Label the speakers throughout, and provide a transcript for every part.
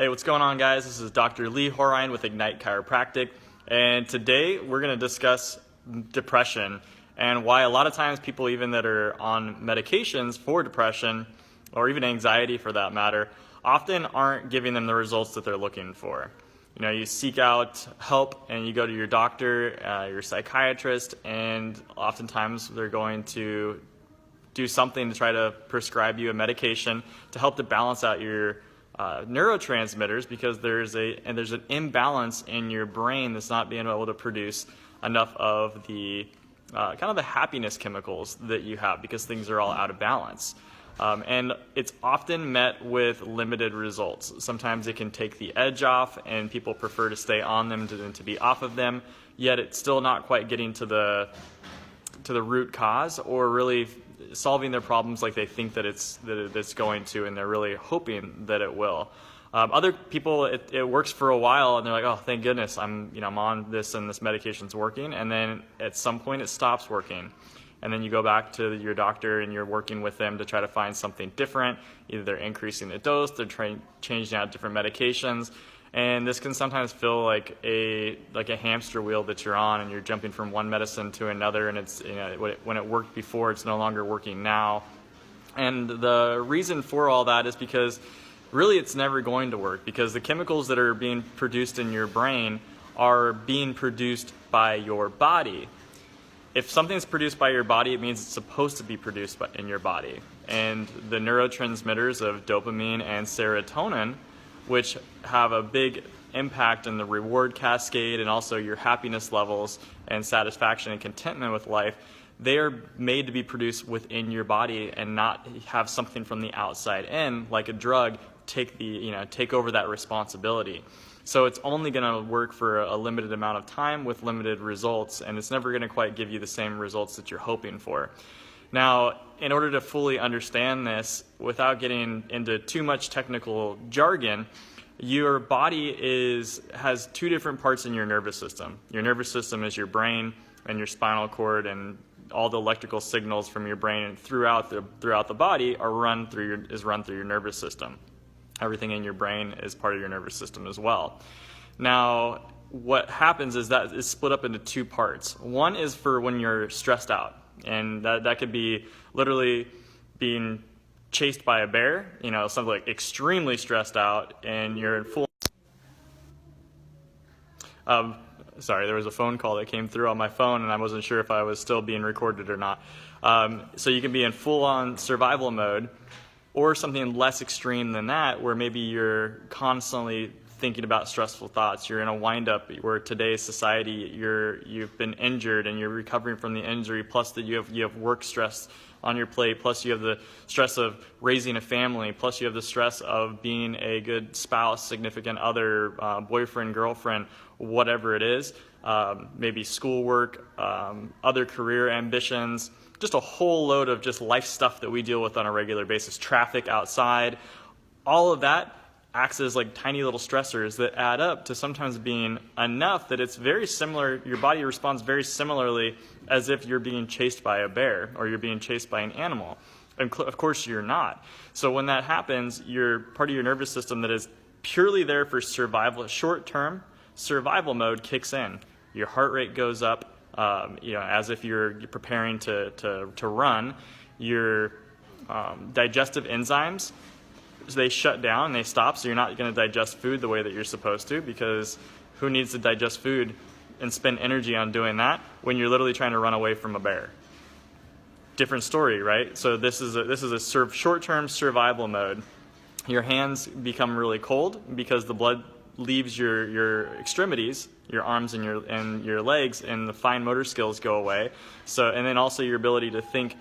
Speaker 1: Hey, what's going on, guys? This is Dr. Lee Horine with Ignite Chiropractic, and today we're going to discuss depression and why a lot of times people even that are on medications for depression, or even anxiety for that matter, often aren't giving them the results that they're looking for. You know, you seek out help and you go to your doctor, your psychiatrist, and oftentimes they're going to do something to try to prescribe you a medication to help to balance out your neurotransmitters, because there's an imbalance in your brain that's not being able to produce enough of the kind of the happiness chemicals that you have, because things are all out of balance. And it's often met with limited results. Sometimes it can take the edge off and people prefer to stay on them than to be off of them, yet it's still not quite getting to the root cause or really solving their problems like they think that it's going to, and they're really hoping that it will. Other people, it works for a while and they're like, oh, thank goodness, I'm on this and this medication's working, and then at some point it stops working. And then you go back to your doctor and you're working with them to try to find something different. Either they're increasing the dose, they're changing out different medications, and this can sometimes feel like a hamster wheel that you're on, and you're jumping from one medicine to another, and it's, when it worked before, it's no longer working now. And the reason for all that is because really it's never going to work, because the chemicals that are being produced in your brain are being produced by your body. If something's produced by your body, it means it's supposed to be produced in your body. And the neurotransmitters of dopamine and serotonin, which have a big impact in the reward cascade and also your happiness levels and satisfaction and contentment with life, they are made to be produced within your body and not have something from the outside in, like a drug, take over that responsibility. So it's only going to work for a limited amount of time with limited results, and it's never going to quite give you the same results that you're hoping for. Now, in order to fully understand this, without getting into too much technical jargon, your body has two different parts in your nervous system. Your nervous system is your brain and your spinal cord, and all the electrical signals from your brain throughout the body are run through your nervous system. Everything in your brain is part of your nervous system as well. Now, what happens is that it's split up into two parts. One is for when you're stressed out, and that could be literally being chased by a bear, something like extremely stressed out, and you're in full... Sorry, there was a phone call that came through on my phone, and I wasn't sure if I was still being recorded or not. So you can be in full-on survival mode, or something less extreme than that, where maybe you're constantly thinking about stressful thoughts. You're in a wind-up where today's society, you've been injured and you're recovering from the injury, plus that you have work stress on your plate, plus you have the stress of raising a family, plus you have the stress of being a good spouse, significant other, boyfriend, girlfriend, whatever it is, maybe schoolwork, other career ambitions, just a whole load of just life stuff that we deal with on a regular basis, traffic outside. All of that acts as like tiny little stressors that add up to sometimes being enough that it's very similar, your body responds very similarly as if you're being chased by a bear or you're being chased by an animal. And of course you're not. So when that happens, your part of your nervous system that is purely there for survival, short-term survival mode kicks in. Your heart rate goes up, as if you're preparing to run. Your digestive enzymes, they shut down and they stop, so you're not going to digest food the way that you're supposed to, because who needs to digest food and spend energy on doing that when you're literally trying to run away from a bear? Different story, right? So this is a short-term survival mode. Your hands become really cold because the blood leaves your extremities, your arms and your legs, and the fine motor skills go away. And then also your ability to think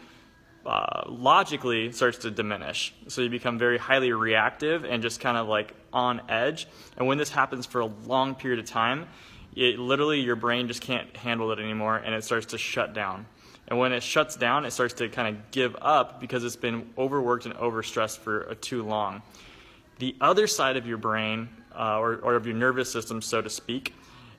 Speaker 1: logically starts to diminish. So you become very highly reactive and just kind of like on edge. And when this happens for a long period of time, literally your brain just can't handle it anymore, and it starts to shut down. And when it shuts down, it starts to kind of give up because it's been overworked and overstressed for too long. The other side of your brain, or of your nervous system, so to speak,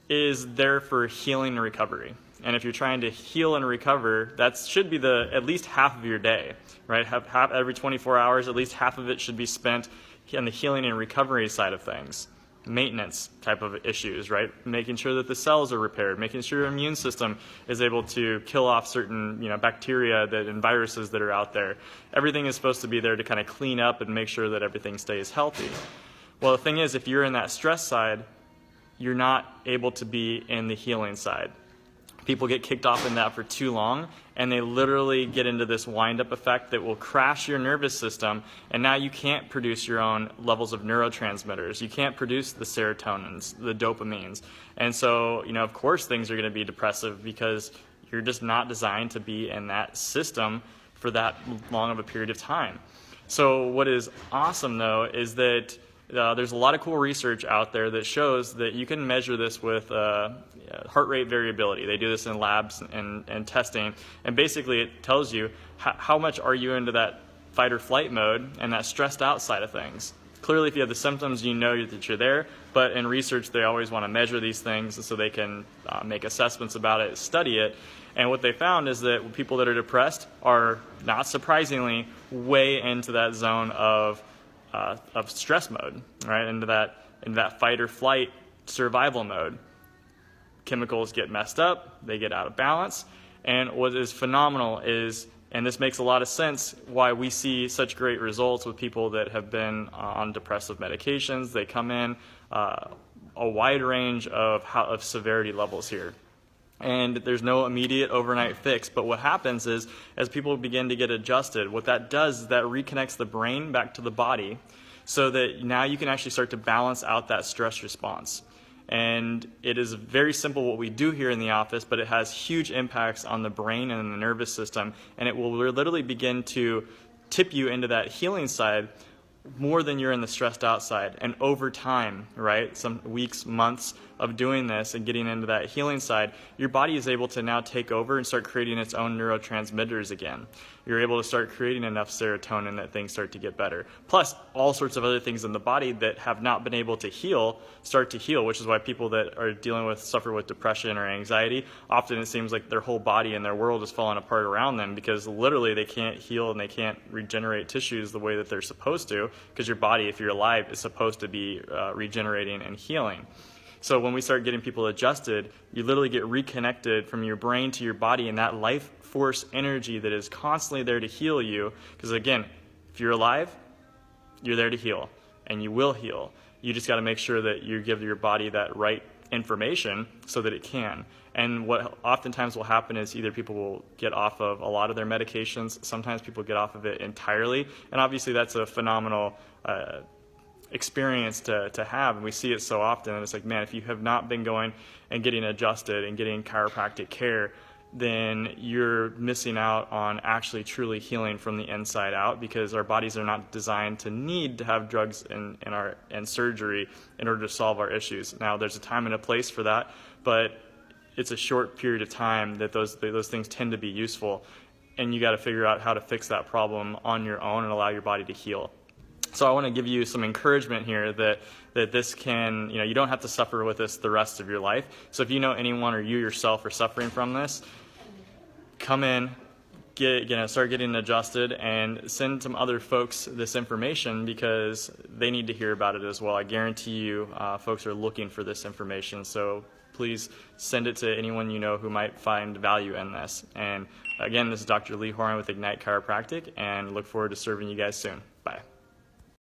Speaker 1: is there for healing and recovery. And if you're trying to heal and recover, that should be at least half of your day, right? Every 24 hours, at least half of it should be spent on the healing and recovery side of things. Maintenance type of issues, right? Making sure that the cells are repaired, making sure your immune system is able to kill off certain, bacteria and viruses that are out there. Everything is supposed to be there to kind of clean up and make sure that everything stays healthy. Well, the thing is, if you're in that stress side, you're not able to be in the healing side. People get kicked off in that for too long, and they literally get into this wind-up effect that will crash your nervous system, and now you can't produce your own levels of neurotransmitters. You can't produce the serotonins, the dopamines. And so, of course things are going to be depressive because you're just not designed to be in that system for that long of a period of time. So what is awesome, though, is that there's a lot of cool research out there that shows that you can measure this with heart rate variability. They do this in labs and testing, and basically it tells you how much are you into that fight or flight mode and that stressed out side of things. Clearly, if you have the symptoms, you know that you're there, but in research they always want to measure these things so they can make assessments about it, study it. And what they found is that people that are depressed are, not surprisingly, way into that zone of stress mode, right? Into that fight or flight survival mode. Chemicals get messed up, they get out of balance, and what is phenomenal is, and this makes a lot of sense, why we see such great results with people that have been on depressive medications. They come in a wide range of severity levels here. And there's no immediate overnight fix, but what happens is, as people begin to get adjusted, what that does is that reconnects the brain back to the body so that now you can actually start to balance out that stress response. And it is very simple what we do here in the office, but it has huge impacts on the brain and the nervous system, and it will literally begin to tip you into that healing side more than you're in the stressed out side. And over time, right, some weeks, months of doing this and getting into that healing side, your body is able to now take over and start creating its own neurotransmitters again. You're able to start creating enough serotonin that things start to get better. Plus, all sorts of other things in the body that have not been able to heal start to heal, which is why people that are suffer with depression or anxiety, often it seems like their whole body and their world is falling apart around them because literally they can't heal and they can't regenerate tissues the way that they're supposed to, because your body, if you're alive, is supposed to be regenerating and healing. So when we start getting people adjusted, you literally get reconnected from your brain to your body, and that life force energy that is constantly there to heal you. Because again, if you're alive, you're there to heal, and you will heal. You just got to make sure that you give your body that right information so that it can. And what oftentimes will happen is either people will get off of a lot of their medications, sometimes people get off of it entirely, and obviously that's a phenomenal experience to have, and we see it so often, and it's like, man, if you have not been going and getting adjusted and getting chiropractic care, then you're missing out on actually truly healing from the inside out, because our bodies are not designed to need to have drugs and surgery in order to solve our issues. Now, there's a time and a place for that, but it's a short period of time that those things tend to be useful, and you got to figure out how to fix that problem on your own and allow your body to heal. So I want to give you some encouragement here that this can, you don't have to suffer with this the rest of your life. So if you know anyone or you yourself are suffering from this, come in, start getting adjusted, and send some other folks this information, because they need to hear about it as well. I guarantee you folks are looking for this information. So please send it to anyone you know who might find value in this. And again, this is Dr. Lee Horan with Ignite Chiropractic, and look forward to serving you guys soon. Bye.